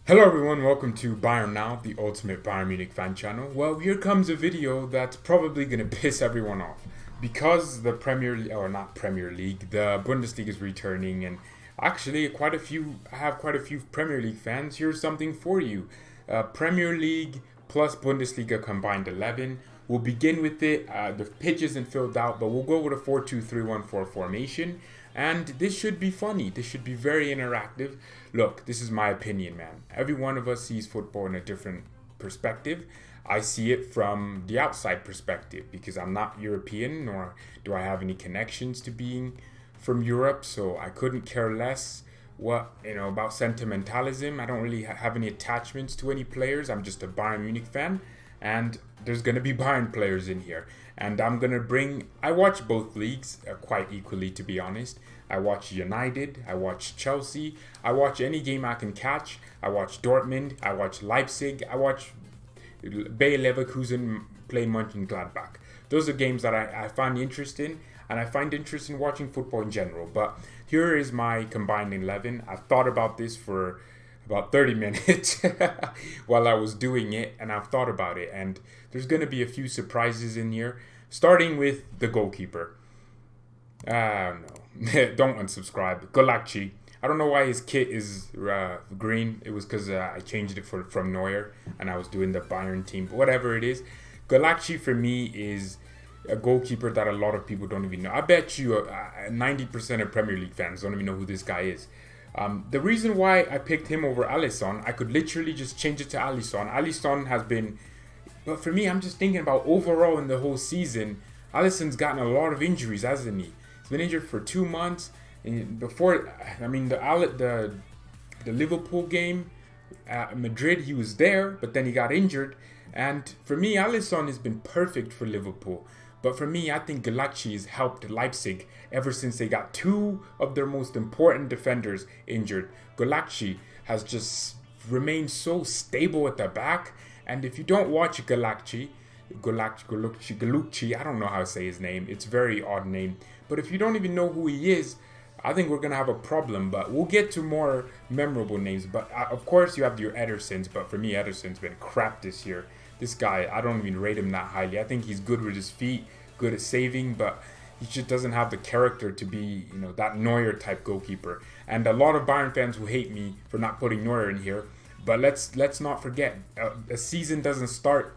Hello everyone, welcome to BayernNow, the ultimate Bayern Munich fan channel. Well, here comes a video that's probably going to piss everyone off. Because the Premier League, the Bundesliga is returning, and actually I have quite a few Premier League fans. Here's something for you. Premier League plus Bundesliga combined 11. We'll begin with it. The pitch isn't filled out, but we'll go with a 4-2-3-1-4 formation. And this should be funny. This should be very interactive. Look, this is my opinion, man. Every one of us sees football in a different perspective. I see it from the outside perspective because I'm not European, nor do I have any connections to being from Europe, so I couldn't care less about sentimentalism. I don't really have any attachments to any players. I'm just a Bayern Munich fan, and there's going to be Bayern players in here. And I watch both leagues quite equally, to be honest. I watch United, I watch Chelsea, I watch any game I can catch. I watch Dortmund, I watch Leipzig, I watch Bayer Leverkusen play Mönchengladbach. Those are games that I find interest in, and I find interest in watching football in general. But here is my combined 11. I've thought about this for about 30 minutes while I was doing it, and I've thought about it, and there's going to be a few surprises in here, starting with the goalkeeper. No, don't unsubscribe. Golaci. I don't know why his kit is green. It was because I changed it from Neuer, and I was doing the Bayern team, but whatever it is. Golaci for me is a goalkeeper that a lot of people don't even know. I bet you 90% of Premier League fans don't even know who this guy is. The reason why I picked him over Alisson, I could literally just change it to Alisson. Alisson has been, but for me, I'm just thinking about overall in the whole season. Alisson's gotten a lot of injuries, hasn't he? He's been injured for 2 months. And the Liverpool game at Madrid, he was there, but then he got injured. And for me, Alisson has been perfect for Liverpool. But for me, I think Golaci has helped Leipzig ever since they got two of their most important defenders injured. Golaci has just remained so stable at the back. And if you don't watch Golaci, I don't know how to say his name. It's a very odd name. But if you don't even know who he is, I think we're going to have a problem. But we'll get to more memorable names. But of course, you have your Edersons. But for me, Ederson's been crap this year. This guy, I don't even rate him that highly. I think he's good with his feet, good at saving, but he just doesn't have the character to be, that Neuer type goalkeeper. And a lot of Bayern fans will hate me for not putting Neuer in here. But let's not forget, a season doesn't start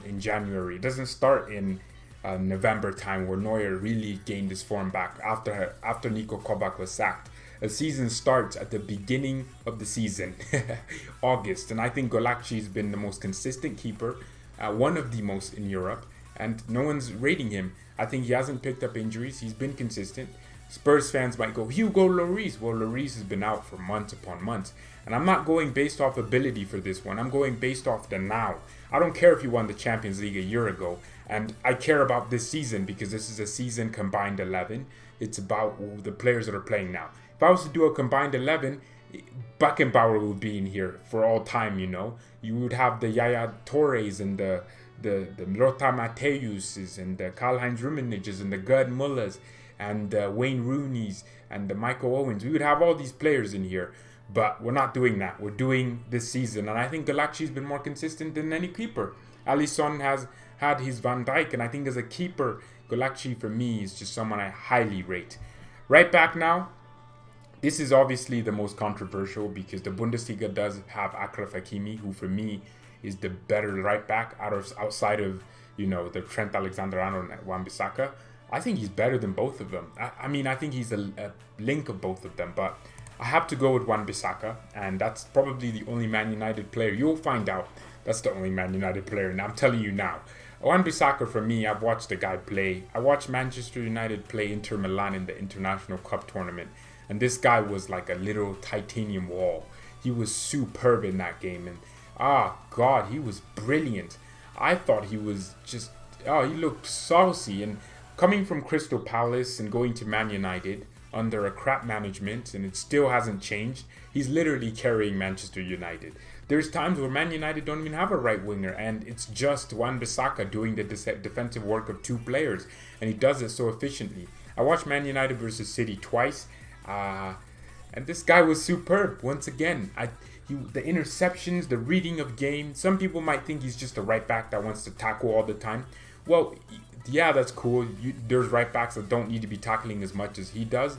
in January. It doesn't start in November time where Neuer really gained his form back after Nico Kovac was sacked. A season starts at the beginning of the season, August, and I think Golaci's been the most consistent keeper, one of the most in Europe, and no one's rating him. I think he hasn't picked up injuries. He's been consistent. Spurs fans might go, Hugo Lloris. Well, Lloris has been out for months upon months, and I'm not going based off ability for this one. I'm going based off the now. I don't care if you won the Champions League a year ago, and I care about this season because this is a season combined 11. It's about the players that are playing now. If I was to do a combined 11, Beckenbauer would be in here for all time, You would have the Yaya Torres and the Lothar Matthäuses and the Karl-Heinz Rummeniges and the Gerd Mullers and the Wayne Rooneys and the Michael Owens. We would have all these players in here, but we're not doing that. We're doing this season, and I think Golaci's been more consistent than any keeper. Alisson has had his Van Dijk, and I think as a keeper, Golaci for me is just someone I highly rate. Right back now, this is obviously the most controversial because the Bundesliga does have Achraf Hakimi, who for me is the better right back outside of the Trent Alexander-Arnold and Wan-Bissaka. I think he's better than both of them. I think he's a link of both of them, but I have to go with Wan-Bissaka, and that's probably the only Man United player. You'll find out that's the only Man United player, and I'm telling you now. Wan-Bissaka, for me, I've watched the guy play. I watched Manchester United play Inter Milan in the International Cup tournament, and this guy was like a little titanium wall. He was superb in that game, and God, he was brilliant. I thought he was just, he looked saucy, and coming from Crystal Palace and going to Man United under a crap management, and it still hasn't changed, he's literally carrying Manchester United. There's times where Man United don't even have a right winger, and it's just Wan-Bissaka doing the defensive work of two players, and he does it so efficiently. I watched Man United versus City twice. And this guy was superb once again. The interceptions, the reading of game. Some people might think he's just a right back that wants to tackle all the time. Well, yeah, that's cool. There's right backs that don't need to be tackling as much as he does.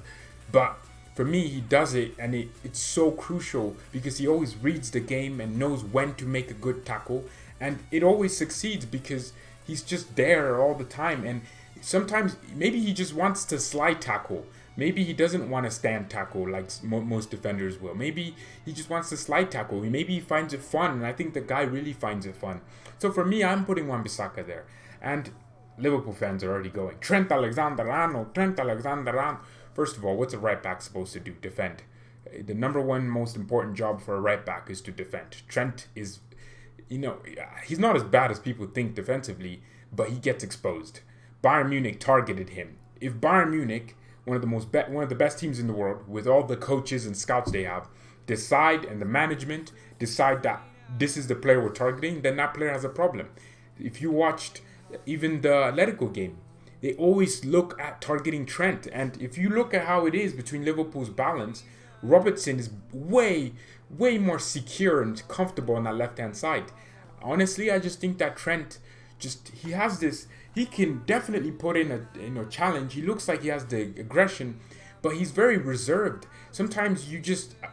But for me, he does it, and it's so crucial because he always reads the game and knows when to make a good tackle. And it always succeeds because he's just there all the time. And sometimes maybe he just wants to slide tackle. Maybe he doesn't want to stand tackle like most defenders will. Maybe he just wants to slide tackle. Maybe he finds it fun, and I think the guy really finds it fun. So for me, I'm putting Wan-Bissaka there. And Liverpool fans are already going, Trent Alexander-Arnold, Trent Alexander-Arnold. First of all, what's a right back supposed to do? Defend. The number one most important job for a right back is to defend. Trent is, he's not as bad as people think defensively, but he gets exposed. Bayern Munich targeted him. If Bayern Munich, one of the best teams in the world, with all the coaches and scouts they have, and the management decide that this is the player we're targeting, then that player has a problem. If you watched even the Atletico game, they always look at targeting Trent. And if you look at how it is between Liverpool's balance, Robertson is way, way more secure and comfortable on that left-hand side. Honestly, I just think that Trent, he has this, he can definitely put in a challenge. He looks like he has the aggression, but he's very reserved. Sometimes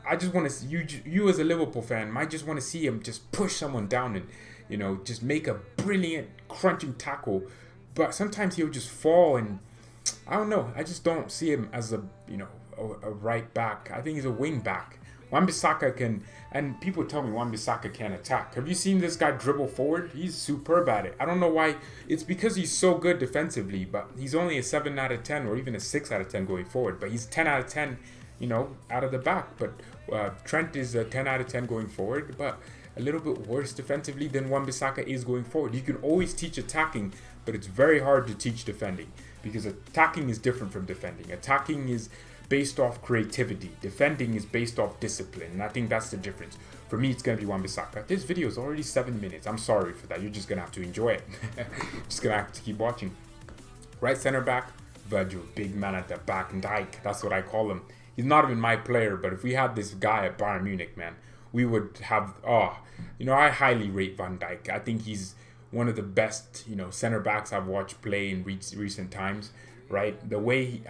I just want to, you as a Liverpool fan, might just want to see him just push someone down and, just make a brilliant crunching tackle. But sometimes he'll just fall, and I don't know. I just don't see him as a right back. I think he's a wing back. Wan-Bissaka can, and people tell me Wan-Bissaka can't attack. Have you seen this guy dribble forward? He's superb at it. I don't know why. It's because he's so good defensively, but he's only a 7 out of 10 or even a 6 out of 10 going forward. But he's 10 out of 10, out of the back. But Trent is a 10 out of 10 going forward, but a little bit worse defensively than Wan-Bissaka is going forward. You can always teach attacking, but it's very hard to teach defending because attacking is different from defending. Attacking is based off creativity. Defending is based off discipline, and I think that's the difference. For me, it's going to be Wan-Bissaka. This video is already 7 minutes. I'm sorry for that. You're just going to have to enjoy it. Just going to have to keep watching. Right center back, Virgil. Big man at the back. Dijk, that's what I call him. He's not even my player, but if we had this guy at Bayern Munich, man, we would have, I highly rate Van Dijk. I think he's one of the best, center backs I've watched play in recent times, right? The way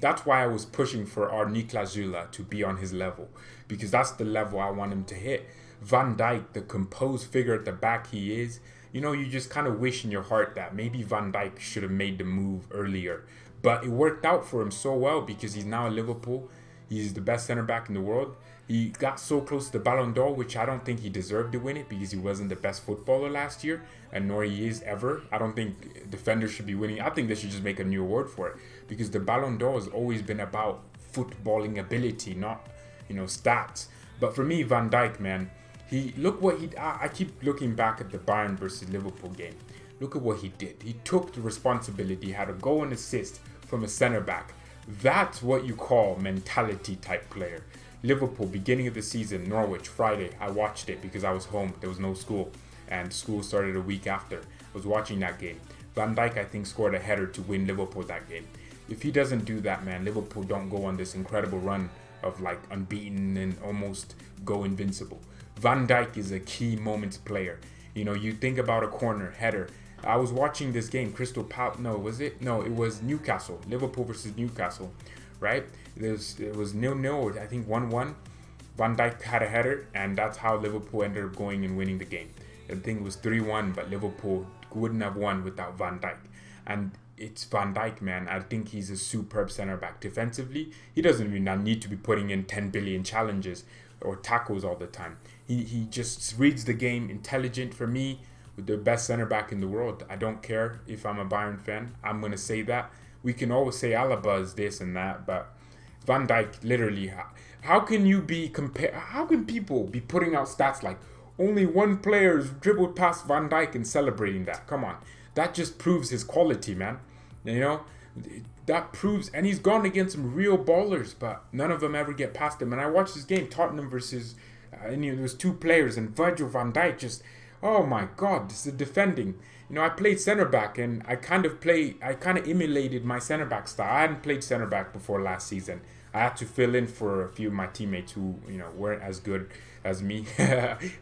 that's why I was pushing for our Niklas Zula to be on his level, because that's the level I want him to hit. Van Dijk, the composed figure at the back he is, you just kind of wish in your heart that maybe Van Dijk should have made the move earlier. But it worked out for him so well because he's now at Liverpool. He's the best center back in the world. He got so close to the Ballon d'Or, which I don't think he deserved to win it because he wasn't the best footballer last year, and nor he is ever. I don't think defenders should be winning. I think they should just make a new award for it because the Ballon d'Or has always been about footballing ability, not, stats. But for me, Van Dijk, man, I keep looking back at the Bayern versus Liverpool game. Look at what he did. He took the responsibility, had a goal and assist from a center back. That's what you call mentality type player. Liverpool, beginning of the season, Norwich, Friday. I watched it because I was home. There was no school, and school started a week after. I was watching that game. Van Dijk, I think, scored a header to win Liverpool that game. If he doesn't do that, man, Liverpool don't go on this incredible run of unbeaten and almost go invincible. Van Dijk is a key moments player. You think about a corner, header. I was watching this game, Crystal Palace. No, was it? No, it was Newcastle. Liverpool versus Newcastle, right? It was 0-0, I think 1-1. Van Dijk had a header, and that's how Liverpool ended up going and winning the game. I think it was 3-1, but Liverpool wouldn't have won without Van Dijk. And it's Van Dijk, man. I think he's a superb center back. Defensively, he doesn't even need to be putting in 10 billion challenges or tackles all the time. He just reads the game, intelligent. For me, with the best center back in the world. I don't care if I'm a Bayern fan. I'm going to say that. We can always say Alaba is this and that, but Van Dijk, literally, how can people be putting out stats like only one player's dribbled past Van Dijk and celebrating that? Come on. That just proves his quality, man. That proves, and he's gone against some real ballers, but none of them ever get past him. And I watched this game, Tottenham versus, there was two players, and Virgil van Dijk just, oh my God, this is defending. I played center back, and I kind of emulated my center back style. I hadn't played center back before last season. I had to fill in for a few of my teammates who weren't as good as me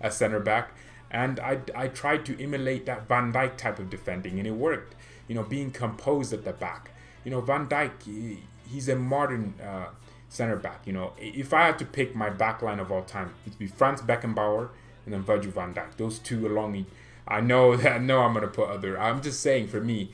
as center back, and I tried to emulate that Van Dijk type of defending, and it worked. Being composed at the back. Van Dijk, he's a modern center back. If I had to pick my back line of all time, it'd be Franz Beckenbauer and then Virgil van Dijk. Those two along. I know I'm gonna put other. I'm just saying, for me,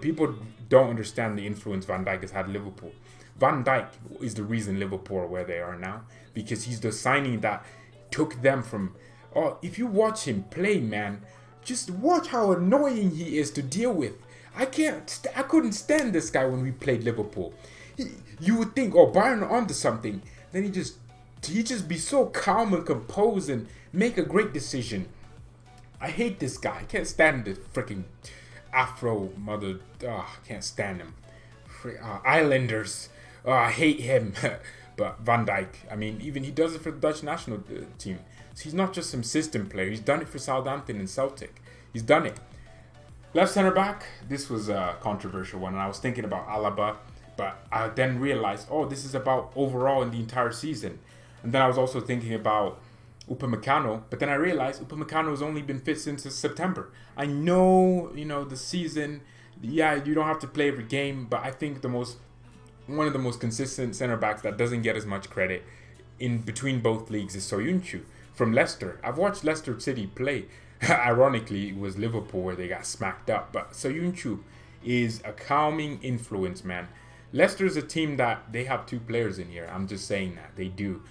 people don't understand the influence Van Dijk has had Liverpool. Van Dijk is the reason Liverpool are where they are now, because he's the signing that took them from. Oh, if you watch him play, man, just watch how annoying he is to deal with. I couldn't stand this guy when we played Liverpool. You would think, oh, Bayern are onto something. Then he just be so calm and composed and make a great decision. I hate this guy. I can't stand the freaking Afro mother. I can't stand him. Islanders. I hate him. But Van Dijk, I mean, even he does it for the Dutch national team. So he's not just some system player. He's done it for Southampton and Celtic. He's done it. Left center back, this was a controversial one, and I was thinking about Alaba, but I then realized, this is about overall in the entire season. And then I was also thinking about Upamecano, but then I realized Upamecano has only been fit since September. I know, the season, you don't have to play every game, but I think one of the most consistent center backs that doesn't get as much credit in between both leagues is Soyuncu from Leicester. I've watched Leicester City play. Ironically, it was Liverpool where they got smacked up, but Soyuncu is a calming influence, man. Leicester's a team that they have two players in here. I'm just saying that. They do.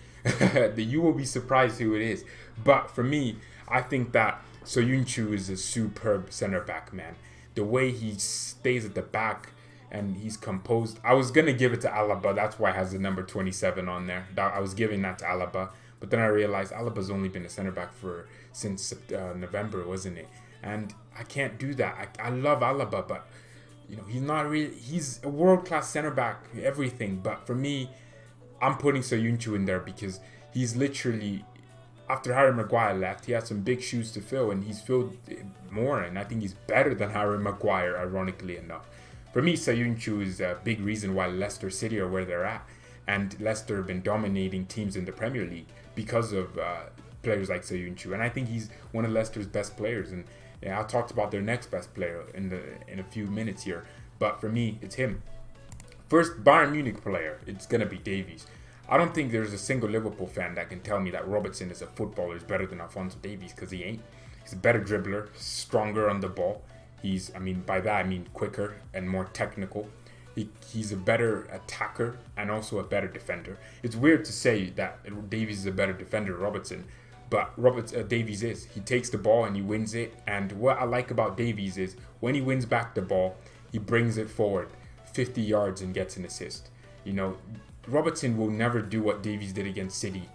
You will be surprised who it is. But for me, I think that Soyuncu is a superb center back, man. The way he stays at the back and he's composed. I was going to give it to Alaba. That's why it has the number 27 on there. I was giving that to Alaba. But then I realized Alaba's only been a center back since November, wasn't it? And I can't do that. I love Alaba, but he's not really. He's a world-class center back, everything. But for me, I'm putting Soyuncu in there because he's literally, after Harry Maguire left, he had some big shoes to fill, and he's filled more. And I think he's better than Harry Maguire, ironically enough. For me, Soyuncu is a big reason why Leicester City are where they're at. And Leicester have been dominating teams in the Premier League because of players like Soyuncu. And I think he's one of Leicester's best players. And I'll talk about their next best player in a few minutes here. But for me, it's him. First Bayern Munich player, it's going to be Davies. I don't think there's a single Liverpool fan that can tell me that Robertson is a footballer is better than Alphonso Davies, because he ain't. He's a better dribbler, stronger on the ball. By that I mean quicker and more technical. He's a better attacker and also a better defender. It's weird to say that Davies is a better defender than Robertson, but Davies is. He takes the ball and he wins it. And what I like about Davies is when he wins back the ball, he brings it forward 50 yards and gets an assist. Robertson will never do what Davies did against City,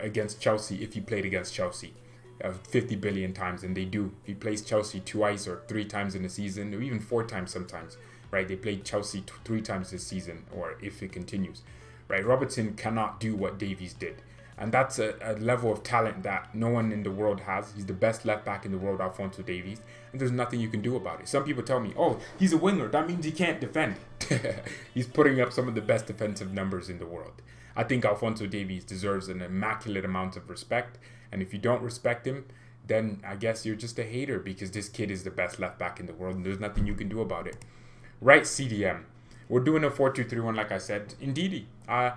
against Chelsea, if he played against Chelsea 50 billion times, and they do. He plays Chelsea twice or 3 times in a season, or even 4 times sometimes. Right, they played Chelsea 3 times this season, or if it continues. Right, Robertson cannot do what Davies did, and that's a level of talent that no one in the world has. He's the best left back in the world, Alphonso Davies, and there's nothing you can do about it. Some people tell me, "Oh, he's a winger. That means he can't defend." He's putting up some of the best defensive numbers in the world. I think Alphonso Davies deserves an immaculate amount of respect, and if you don't respect him, then I guess you're just a hater, because this kid is the best left back in the world, and there's nothing you can do about it. Right CDM. We're doing a 4-2-3-1 like I said. Indeed. I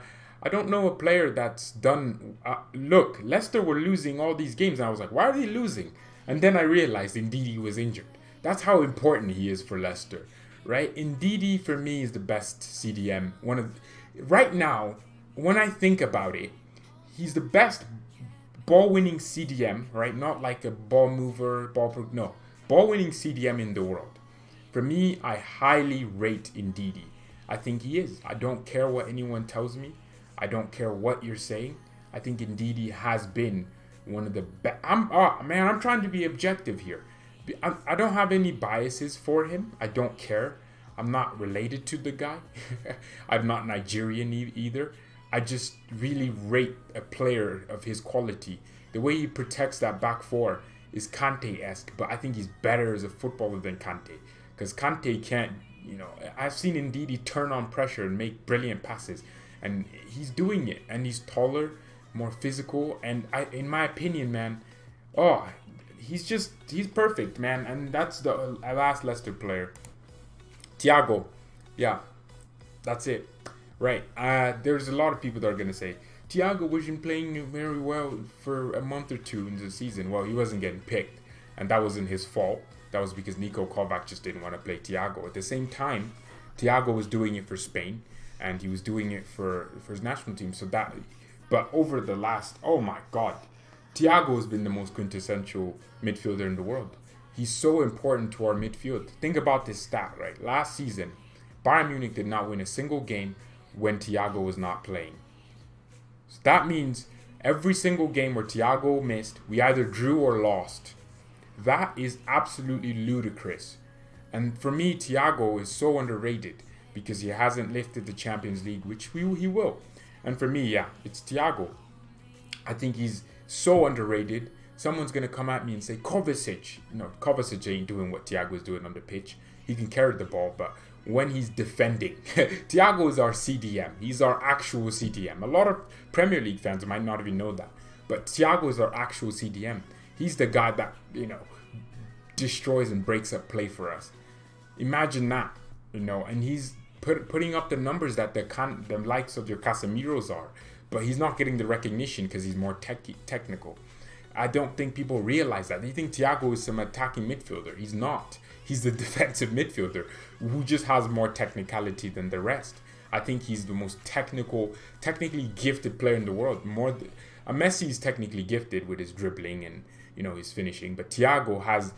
don't know a player that's done... look, Leicester were losing all these games, and I was like, why are they losing? And then I realized Ndidi was injured. That's how important he is for Leicester. Right? Ndidi, for me, is the best CDM. Right now, when I think about it, he's the best ball-winning CDM, right? Not like a ball mover, ball-winning CDM in the world. For me, I highly rate Ndidi. I think he is. I don't care what anyone tells me. I don't care what you're saying. I think Ndidi has been one of the best. I'm trying to be objective here. I don't have any biases for him. I don't care. I'm not related to the guy. I'm not Nigerian either. I just really rate a player of his quality. The way he protects that back four is Kante-esque, but I think he's better as a footballer than Kante. Because Kante can't, I've seen Ndidi turn on pressure and make brilliant passes. and he's doing it. And he's taller, more physical, and in my opinion, man, he's perfect, man. And that's the last Leicester player, Thiago. Yeah, that's it. Right. There's a lot of people that are gonna say Thiago wasn't playing very well for a month or two in the season. Well, he wasn't getting picked, and that wasn't his fault. That was because Nico Kovac just didn't want to play Thiago. At the same time, Thiago was doing it for Spain, and he was doing it for his national team. But over the last, oh my God, Thiago has been the most quintessential midfielder in the world. He's so important to our midfield. Think about this stat, right? Last season, Bayern Munich did not win a single game when Thiago was not playing. So that means every single game where Thiago missed, we either drew or lost. That is absolutely ludicrous. And for me, Thiago is so underrated because he hasn't lifted the Champions League, which he will. And for me, yeah, it's Thiago. I think he's so underrated. Someone's going to come at me and say, Kovacic. No, Kovacic ain't doing what Thiago is doing on the pitch. He can carry the ball, but when he's defending, Thiago is our CDM. He's our actual CDM. A lot of Premier League fans might not even know that. But Thiago is our actual CDM. He's the guy that, destroys and breaks up play for us. Imagine that, and he's putting up the numbers that the likes of your Casemiros are, but he's not getting the recognition because he's more technical. I don't think people realize that. They think Thiago is some attacking midfielder. He's not. He's the defensive midfielder who just has more technicality than the rest. I think he's the most technically gifted player in the world. Messi is technically gifted with his dribbling and his finishing, but Thiago has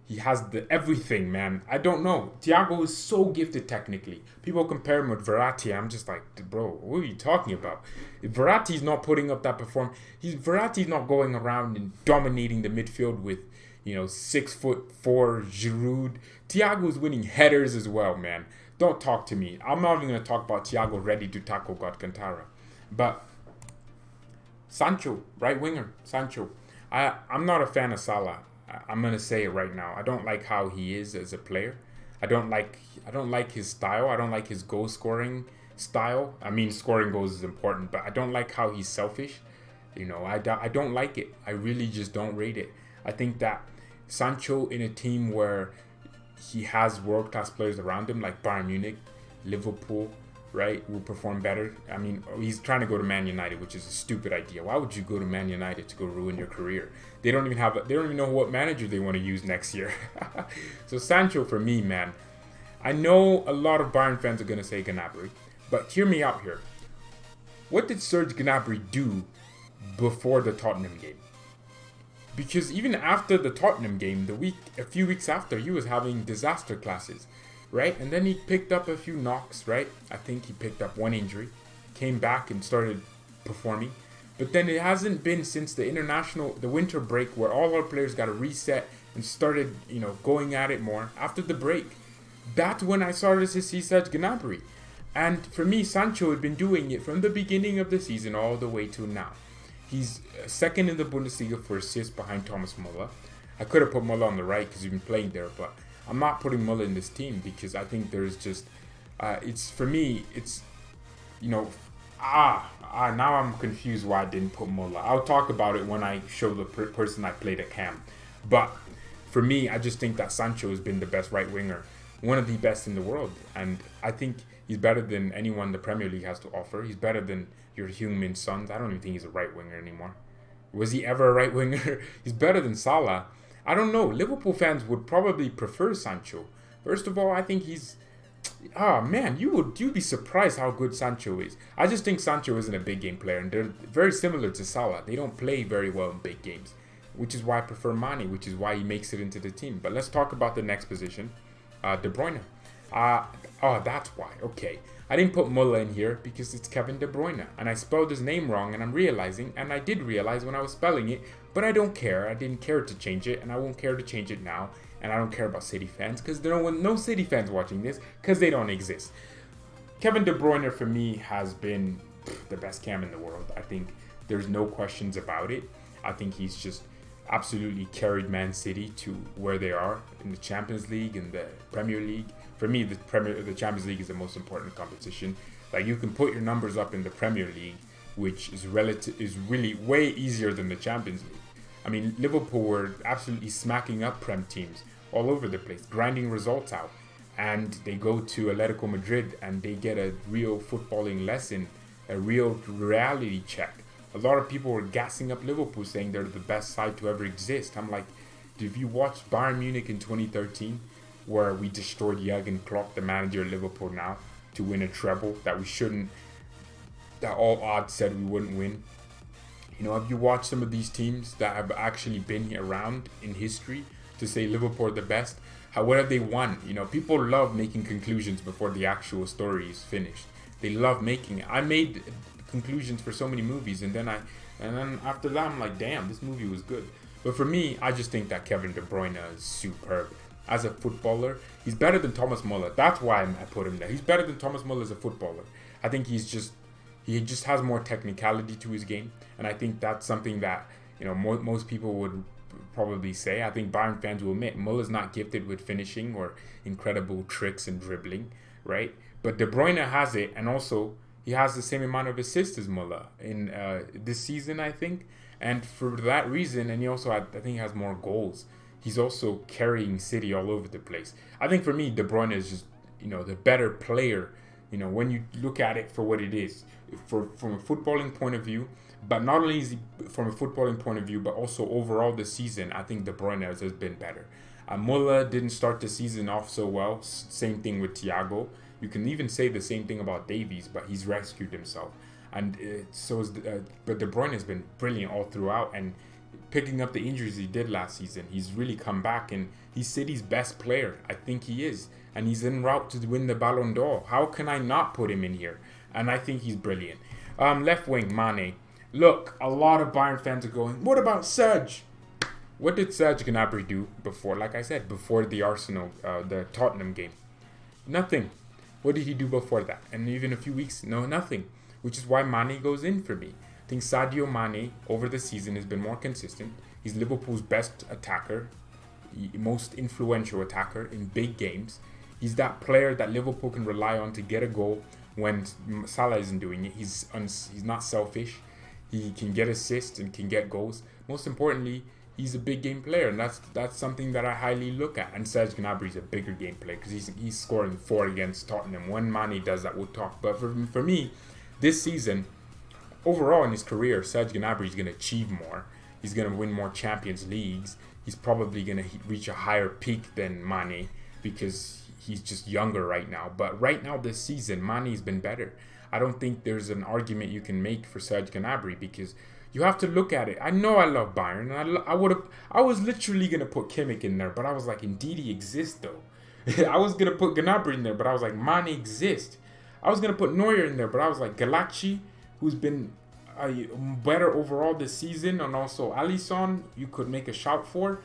the everything, man. I don't know. Thiago is so gifted technically. People compare him with Verratti. I'm just like, bro, what are you talking about? If Verratti's not putting up that performance, Verratti's not going around and dominating the midfield with 6'4" Giroud. Thiago's winning headers as well, man. Don't talk to me. I'm not even going to talk about Thiago ready to tackle Alcantara. But Sancho, right winger, Sancho. I'm not a fan of Salah. I'm going to say it right now. I don't like how he is as a player. I don't like his style. I don't like his goal scoring style. I mean, scoring goals is important, but I don't like how he's selfish. I don't like it. I really just don't rate it. I think that Sancho in a team where he has world-class players around him, like Bayern Munich, Liverpool, right, will perform better. I mean, he's trying to go to Man United, which is a stupid idea. Why would you go to Man United to go ruin your career? They don't even know what manager they want to use next year. So Sancho, for me, man, I know a lot of Bayern fans are going to say Gnabry, but hear me out here. What did Serge Gnabry do before the Tottenham game? Because even after the Tottenham game, a few weeks after, he was having disaster classes, right? And then he picked up a few knocks, right? I think he picked up one injury, came back and started performing. But then it hasn't been since the winter break where all our players got a reset and started, going at it more. After the break, that's when I started to see Serge Gnabry. And for me, Sancho had been doing it from the beginning of the season all the way to now. He's second in the Bundesliga for assists behind Thomas Müller. I could have put Müller on the right because he's been playing there, but I'm not putting Müller in this team because I think there's just, now I'm confused why I didn't put Müller. I'll talk about it when I show the person I played at Cam. But for me, I just think that Sancho has been the best right winger, one of the best in the world. And I think he's better than anyone the Premier League has to offer. He's better than your Heung-min Sons. I don't even think he's a right winger anymore. Was he ever a right winger? He's better than Salah. I don't know. Liverpool fans would probably prefer Sancho. First of all, I think he's... you'd be surprised how good Sancho is. I just think Sancho isn't a big game player, and they're very similar to Salah. They don't play very well in big games, which is why I prefer Mane, which is why he makes it into the team. But let's talk about the next position, De Bruyne. That's why. Okay. I didn't put Müller in here because it's Kevin De Bruyne, and I spelled his name wrong, and I'm realizing, and I did realize when I was spelling it, but I don't care. I didn't care to change it, and I won't care to change it now, and I don't care about City fans because there are no City fans watching this because they don't exist. Kevin De Bruyne, for me, has been the best cam in the world. I think there's no questions about it. I think he's just absolutely carried Man City to where they are in the Champions League and the Premier League. For me, the Champions League is the most important competition. Like, you can put your numbers up in the Premier League, which is really way easier than the Champions League. I mean, Liverpool were absolutely smacking up Prem teams all over the place, grinding results out. And they go to Atletico Madrid and they get a real footballing lesson, a real reality check. A lot of people were gassing up Liverpool, saying they're the best side to ever exist. I'm like, if you watch Bayern Munich in 2013, where we destroyed Jurgen Klopp, the manager of Liverpool now, to win a treble that we shouldn't, that all odds said we wouldn't win. You know, have you watched some of these teams that have actually been around in history to say Liverpool are the best? What have they won? You know, people love making conclusions before the actual story is finished. They love making it. I made conclusions for so many movies, and then after that I'm like, damn, this movie was good. But for me, I just think that Kevin De Bruyne is superb. As a footballer, he's better than Thomas Muller. That's why I put him there. He's better than Thomas Muller as a footballer. I think he just has more technicality to his game, and I think that's something that, you know, most people would probably say. I think Bayern fans will admit Muller's not gifted with finishing or incredible tricks and dribbling, right? But De Bruyne has it, and also he has the same amount of assists as Muller in this season, I think. And for that reason, and he also I think he has more goals. He's also carrying City all over the place. I think for me, De Bruyne is just, you know, the better player. You know, when you look at it for what it is, from a footballing point of view. But not only is he from a footballing point of view, but also overall this season, I think De Bruyne has been better. Muller didn't start the season off so well. Same thing with Thiago. You can even say the same thing about Davies, but he's rescued himself. And but De Bruyne has been brilliant all throughout. And picking up the injuries he did last season, he's really come back. And he's City's best player. I think he is. And he's en route to win the Ballon d'Or. How can I not put him in here? And I think he's brilliant. Left wing, Mane. Look, a lot of Bayern fans are going, what about Serge? What did Serge Gnabry do before, like I said, before the the Tottenham game? Nothing. What did he do before that? And even a few weeks, no, nothing. Which is why Mane goes in for me. I think Sadio Mane, over the season, has been more consistent. He's Liverpool's best attacker, most influential attacker in big games. He's that player that Liverpool can rely on to get a goal when Salah isn't doing it. He's not selfish. He can get assists and can get goals. Most importantly, he's a big game player, and that's something that I highly look at. And Serge Gnabry is a bigger game player because he's scoring 4 against Tottenham. When Mane does that, we'll talk. But for me, this season, overall in his career, Serge Gnabry is going to achieve more. He's going to win more Champions Leagues. He's probably going to reach a higher peak than Mane because he's just younger right now. But right now, this season, Mane's been better. I don't think there's an argument you can make for Serge Gnabry because you have to look at it. I know I love Bayern, and I was literally gonna put Kimmich in there, but I was like, indeed he exists though. I was gonna put Gnabry in there, but I was like, Mane exists. I was gonna put Neuer in there, but I was like, Galachi, who's been better overall this season, and also Alisson, you could make a shout for.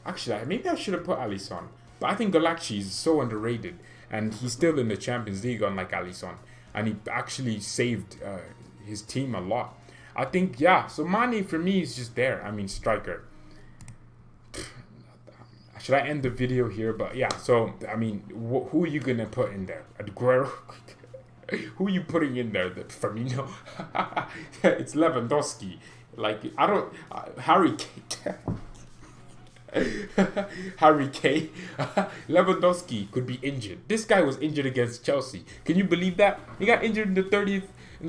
Actually, maybe I should have put Alisson, but I think Galachi is so underrated, and he's still in the Champions League, unlike Alisson. And he actually saved his team a lot. I think, yeah, so Mane for me is just there. I mean, striker. Should I end the video here? But yeah, so, I mean, who are you going to put in there? Aguero? Who are you putting in there? Firmino? It's Lewandowski. Like, I don't... Harry Kane. Harry Kane. Lewandowski could be injured. This guy was injured against Chelsea. Can you believe that? He got injured in the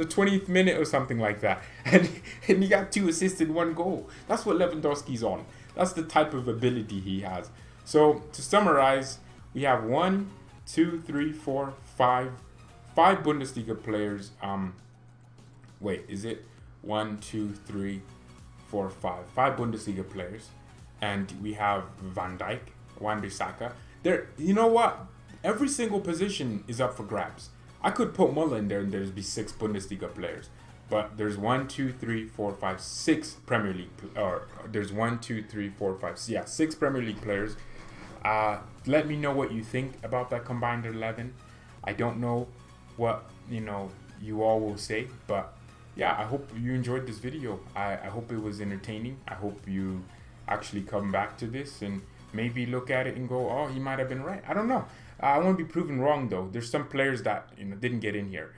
20th minute or something like that. And he got 2 assists and 1 goal. That's what Lewandowski's on. That's the type of ability he has. So to summarize, we have 5 Bundesliga players. Wait, is it 1, 2, 3, 4, 5? 5 Bundesliga players. And we have Van Dijk, Wan-Bissaka. You know what? Every single position is up for grabs. I could put Muller in there and there'd be 6 Bundesliga players. But there's 1, 2, 3, 4, 5, 6 Premier League. There's 1, 2, 3, 4, 5. Yeah, 6 Premier League players. Let me know what you think about that combined 11. I don't know what, you all will say. But yeah, I hope you enjoyed this video. I hope it was entertaining. I hope you actually come back to this and maybe look at it and go, oh, he might have been right. I don't know. I want to be proven wrong, though. There's some players that didn't get in here.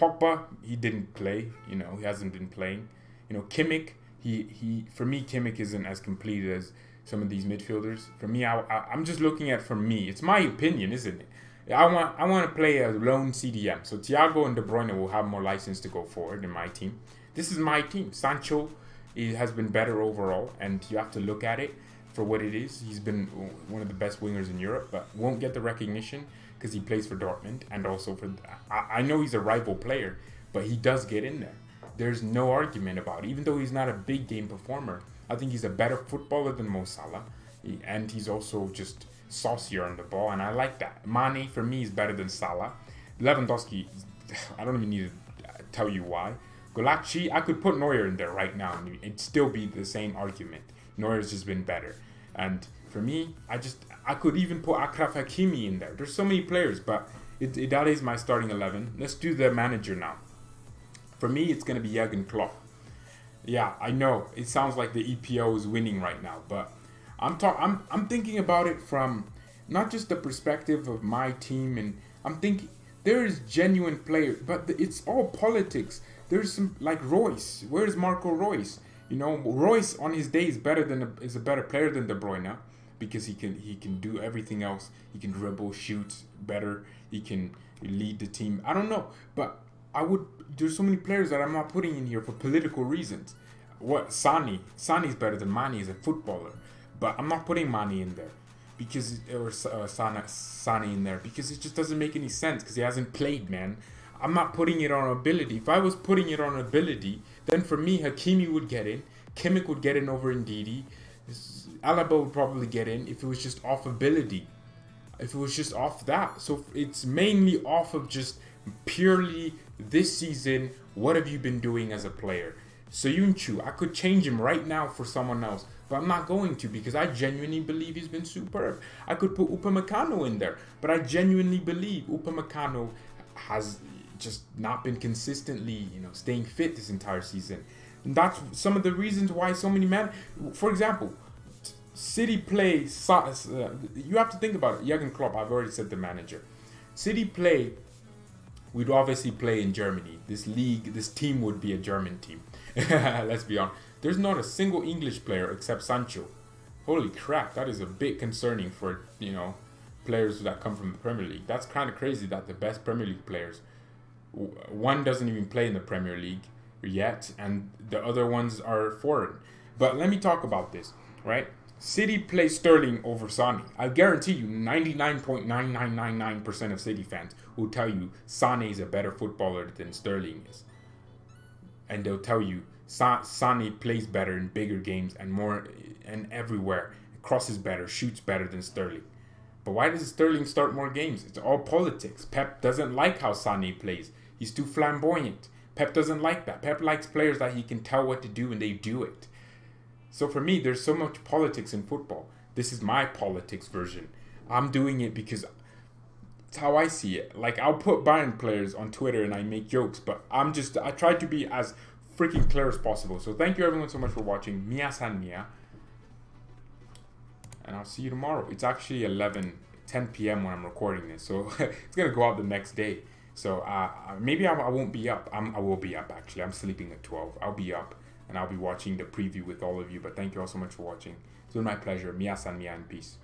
Pogba, he didn't play. He hasn't been playing. Kimmich, he for me, Kimmich isn't as complete as some of these midfielders. For me, I'm just looking at, for me, it's my opinion, isn't it? I want to play a lone CDM. So Thiago and De Bruyne will have more license to go forward in my team. This is my team. Sancho, he has been better overall, and you have to look at it for what it is. He's been one of the best wingers in Europe, but won't get the recognition because he plays for Dortmund, and also for, I know he's a rival player, but he does get in there. There's no argument about it. Even though he's not a big game performer, I think he's a better footballer than Mo Salah, and he's also just saucier on the ball, and I like that. Mane, for me, is better than Salah. Lewandowski, I don't even need to tell you why. Golachi, I could put Neuer in there right now, and it'd still be the same argument. Neuer's just been better. And for me, I could even put Achraf Hakimi in there. There's so many players, but that is my starting 11. Let's do the manager now. For me, it's going to be Jurgen Klopp. Yeah, I know it sounds like the EPO is winning right now, but I'm thinking about it from not just the perspective of my team, and I'm thinking there is genuine players, but it's all politics. There's some, like Royce. Where's Marco Royce? Royce on his day is a better player than De Bruyne, because he can do everything else. He can dribble, shoot better. He can lead the team. I don't know, but there's so many players that I'm not putting in here for political reasons. Sani's better than Mane as a footballer, but I'm not putting Mane in there Sane in there because it just doesn't make any sense because he hasn't played, man. I'm not putting it on ability. If I was putting it on ability, then for me, Hakimi would get in, Kimmich would get in over Ndidi, Alaba would probably get in if it was just off ability. If it was just off that. So it's mainly off of just purely this season, what have you been doing as a player? Soyuncu, I could change him right now for someone else, but I'm not going to because I genuinely believe he's been superb. I could put Upamecano in there, but I genuinely believe Upamecano has just not been consistently, staying fit this entire season. And that's some of the reasons why so many for example, City play, you have to think about it. Jurgen Klopp, I've already said the manager. City play, we'd obviously play in Germany. This team would be a German team. Let's be honest. There's not a single English player except Sancho. Holy crap, that is a bit concerning for, players that come from the Premier League. That's kind of crazy that the best Premier League players, one doesn't even play in the Premier League yet, and the other ones are foreign. But let me talk about this, right? City plays Sterling over Sane. I guarantee you 99.9999% of City fans will tell you Sane is a better footballer than Sterling is. And they'll tell you Sane plays better in bigger games and more and everywhere. Crosses better, shoots better than Sterling. But why does Sterling start more games? It's all politics. Pep doesn't like how Sane plays. He's too flamboyant. Pep doesn't like that. Pep likes players that he can tell what to do and they do it. So for me, there's so much politics in football. This is my politics version. I'm doing it because it's how I see it. Like, I'll put Bayern players on Twitter and I make jokes, but I try to be as freaking clear as possible. So thank you everyone so much for watching. Mia San Mia. And I'll see you tomorrow. It's actually 10 p.m. when I'm recording this. So it's going to go out the next day. So maybe I won't be up. I will be up, actually. I'm sleeping at 12. I'll be up. And I'll be watching the preview with all of you. But thank you all so much for watching. It's been my pleasure. Mia San Mia and peace.